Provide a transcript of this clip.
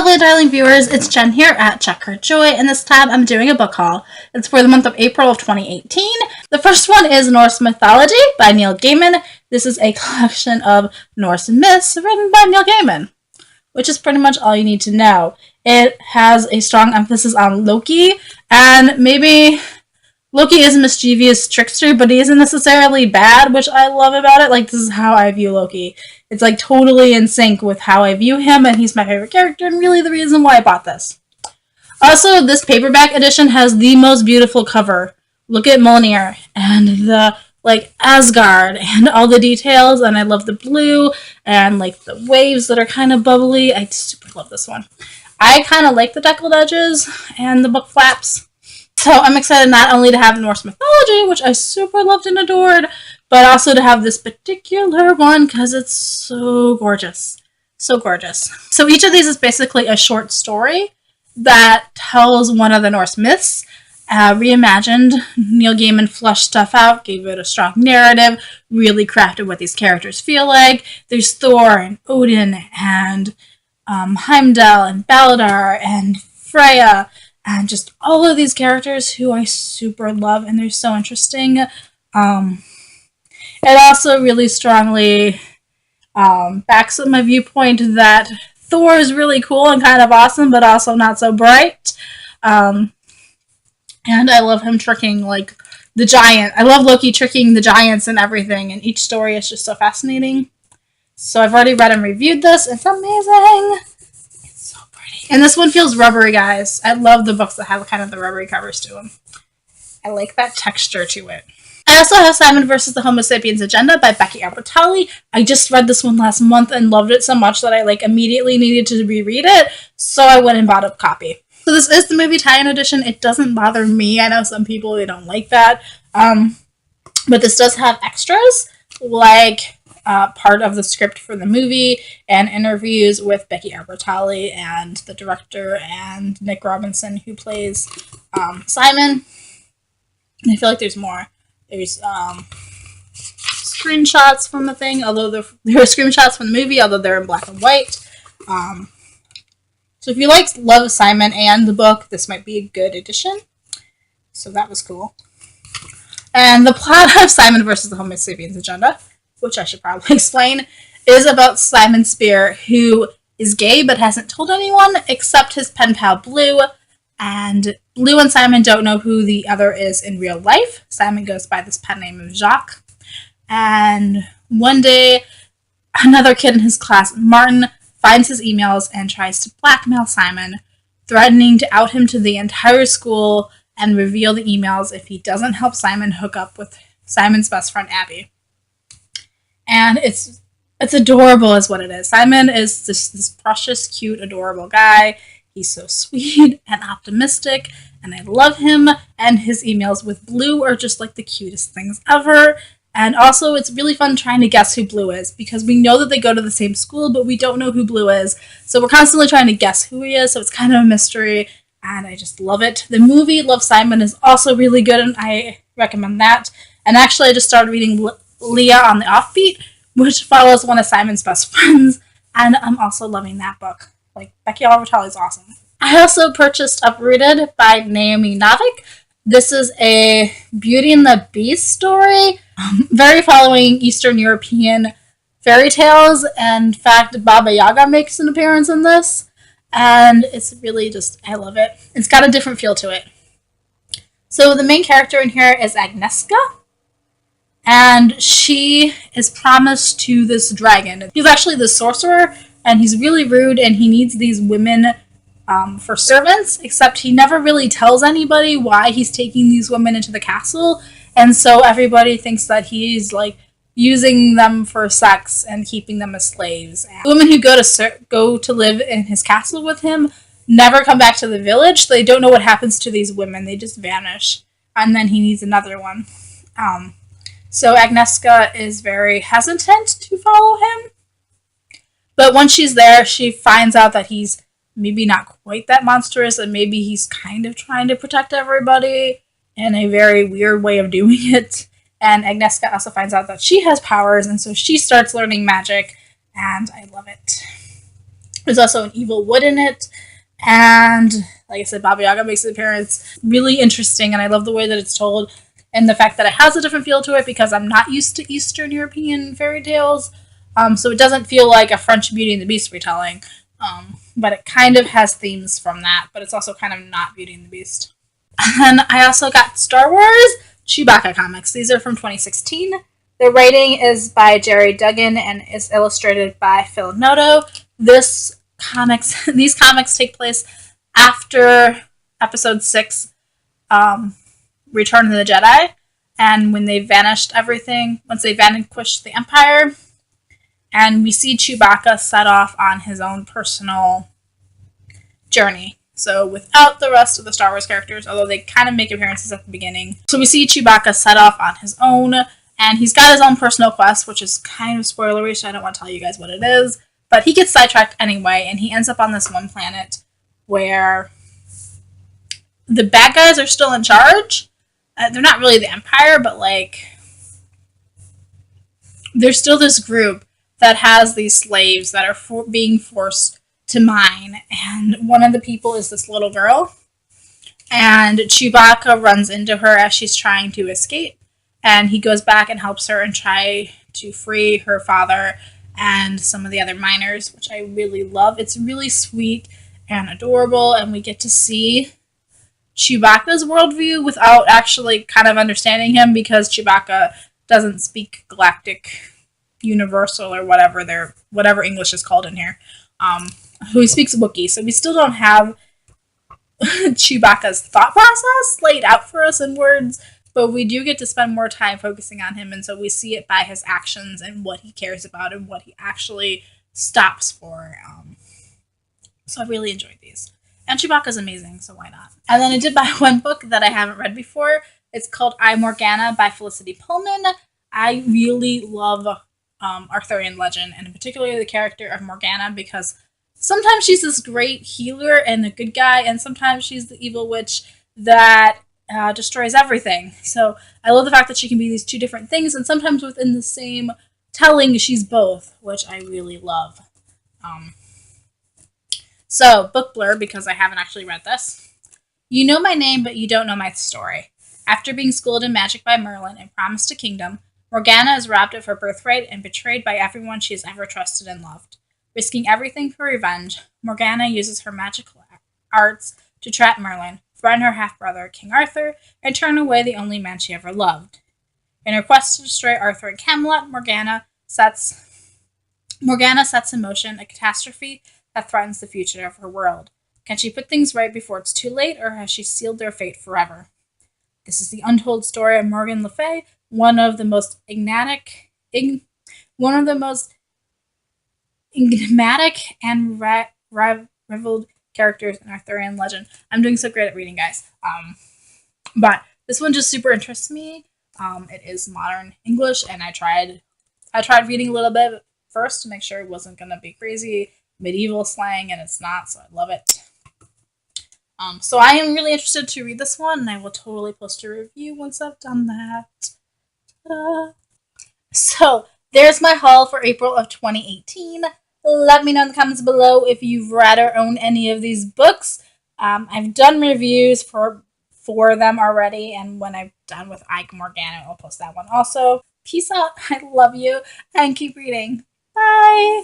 lovely darling viewers, it's Jen here at Check Her Joy, and this time I'm doing a book haul. It's for the month of April of 2018. The first one is Norse Mythology by Neil Gaiman. This is a collection of Norse myths written by Neil Gaiman, which is pretty much all you need to know. It has a strong emphasis on Loki, and maybe Loki is a mischievous trickster, but he isn't necessarily bad, which I love about it. Like, this is how I view Loki. It's like totally in sync with how I view him, and he's my favorite character, and really the reason why I bought this. Also, this paperback edition has the most beautiful cover. Look at Mjolnir, and the, Asgard, and all the details, and I love the blue, and, the waves that are kind of bubbly. I super love this one. I kind of like the deckled edges, and the book flaps. So I'm excited not only to have Norse mythology, which I super loved and adored, but also to have this particular one because it's so gorgeous. So gorgeous. So each of these is basically a short story that tells one of the Norse myths, reimagined. Neil Gaiman flushed stuff out, gave it a strong narrative, really crafted what these characters feel like. There's Thor and Odin and Heimdall and Baldur and Freya, and just all of these characters who I super love, and they're so interesting. It also really strongly backs up my viewpoint that Thor is really cool and kind of awesome, but also not so bright. And I love him tricking, the giant. I love Loki tricking the giants and everything, and each story is just so fascinating. So I've already read and reviewed this. It's amazing. And this one feels rubbery, guys. I love the books that have kind of the rubbery covers to them. I like that texture to it. I also have Simon vs. the Homo Sapiens Agenda by Becky Albertalli. I just read this one last month and loved it so much that I immediately needed to reread it, so I went and bought a copy. So this is the movie tie-in edition. It doesn't bother me. I know some people, they don't like that. But this does have extras, part of the script for the movie and interviews with Becky Albertalli and the director and Nick Robinson, who plays Simon. And I feel like there's more. There's screenshots from the thing, although there are screenshots from the movie, although they're in black and white. So if you love Simon and the book, this might be a good addition. So that was cool. And the plot of Simon vs. the Homo Sapiens Agenda, which I should probably explain, is about Simon Spear, who is gay but hasn't told anyone except his pen pal Blue. And Blue and Simon don't know who the other is in real life. Simon goes by this pen name of Jacques. And one day, another kid in his class, Martin, finds his emails and tries to blackmail Simon, threatening to out him to the entire school and reveal the emails if he doesn't help Simon hook up with Simon's best friend, Abby. And it's adorable is what it is. Simon is this precious, cute, adorable guy. He's so sweet and optimistic, and I love him. And his emails with Blue are just the cutest things ever. And also, it's really fun trying to guess who Blue is, because we know that they go to the same school, but we don't know who Blue is. So we're constantly trying to guess who he is, so it's kind of a mystery, and I just love it. The movie Love, Simon is also really good, and I recommend that. And actually, I just started reading Leah on the Offbeat, which follows one of Simon's best friends, and I'm also loving that book. Becky Albertalli is awesome. I also purchased Uprooted by Naomi Novik. This is a Beauty and the Beast story, very following Eastern European fairy tales, and in fact, Baba Yaga makes an appearance in this, and it's really I love it. It's got a different feel to it. So the main character in here is Agnieszka, and she is promised to this dragon. He's actually the sorcerer, and he's really rude, and he needs these women for servants, except he never really tells anybody why he's taking these women into the castle, and so everybody thinks that he's using them for sex and keeping them as slaves. And women who go to live in his castle with him never come back to the village. They don't know what happens to these women. They just vanish, and then he needs another one. So Agnieszka is very hesitant to follow him. But once she's there, she finds out that he's maybe not quite that monstrous, and maybe he's kind of trying to protect everybody in a very weird way of doing it. And Agnieszka also finds out that she has powers, and so she starts learning magic, and I love it. There's also an evil wood in it, And like I said, Baba Yaga makes an appearance. Really interesting, and I love the way that it's told, and the fact that it has a different feel to it because I'm not used to Eastern European fairy tales. So it doesn't feel like a French Beauty and the Beast retelling, but it kind of has themes from that, but it's also kind of not Beauty and the Beast. And I also got Star Wars Chewbacca comics. These are from 2016. The writing is by Jerry Duggan and is illustrated by Phil Noto. These comics take place after Episode 6, Return of the Jedi, and when they vanished everything, once they vanquished the Empire, and we see Chewbacca set off on his own personal journey. So without the rest of the Star Wars characters, although they kind of make appearances at the beginning. So we see Chewbacca set off on his own, and he's got his own personal quest, which is kind of spoilery, so I don't want to tell you guys what it is. But he gets sidetracked anyway, and he ends up on this one planet where the bad guys are still in charge. They're not really the Empire, but like there's still this group that has these slaves that are being forced to mine, and one of the people is this little girl, and Chewbacca runs into her as she's trying to escape, and he goes back and helps her and try to free her father and some of the other miners, which I really love. It's really sweet and adorable, and we get to see Chewbacca's worldview without actually kind of understanding him because Chewbacca doesn't speak Galactic Universal or whatever English is called in here. Who speaks Wookiee, so we still don't have Chewbacca's thought process laid out for us in words, but we do get to spend more time focusing on him, and so we see it by his actions and what he cares about and what he actually stops for. So I really enjoyed these. And Chewbacca's amazing, so why not? And then I did buy one book that I haven't read before. It's called I, Morgana by Felicity Pulman. I really love Arthurian legend, and particularly the character of Morgana, because sometimes she's this great healer and a good guy, and sometimes she's the evil witch that destroys everything. So I love the fact that she can be these two different things, and sometimes within the same telling, she's both, which I really love. So, book blurb, because I haven't actually read this. You know my name, but you don't know my story. After being schooled in magic by Merlin and promised a kingdom, Morgana is robbed of her birthright and betrayed by everyone she has ever trusted and loved. Risking everything for revenge, Morgana uses her magical arts to trap Merlin, friend her half-brother, King Arthur, and turn away the only man she ever loved. In her quest to destroy Arthur and Camelot, Morgana sets in motion a catastrophe that threatens the future of her world. Can she put things right before it's too late, or has she sealed their fate forever? This is the untold story of Morgan Le Fay, one of the most enigmatic and revealed characters in Arthurian legend. I'm doing so great at reading, guys. But this one just super interests me. It is modern English, and I tried reading a little bit first to make sure it wasn't going to be crazy medieval slang, and it's not, so I love it. So I am really interested to read this one, and I will totally post a review once I've done that. Ta-da. So there's my haul for April of 2018. Let me know in the comments below if you've read or own any of these books. I've done reviews for them already, and when I'm done with Ike Morgana, I'll post that one also. Peace out, I love you, and keep reading. Bye!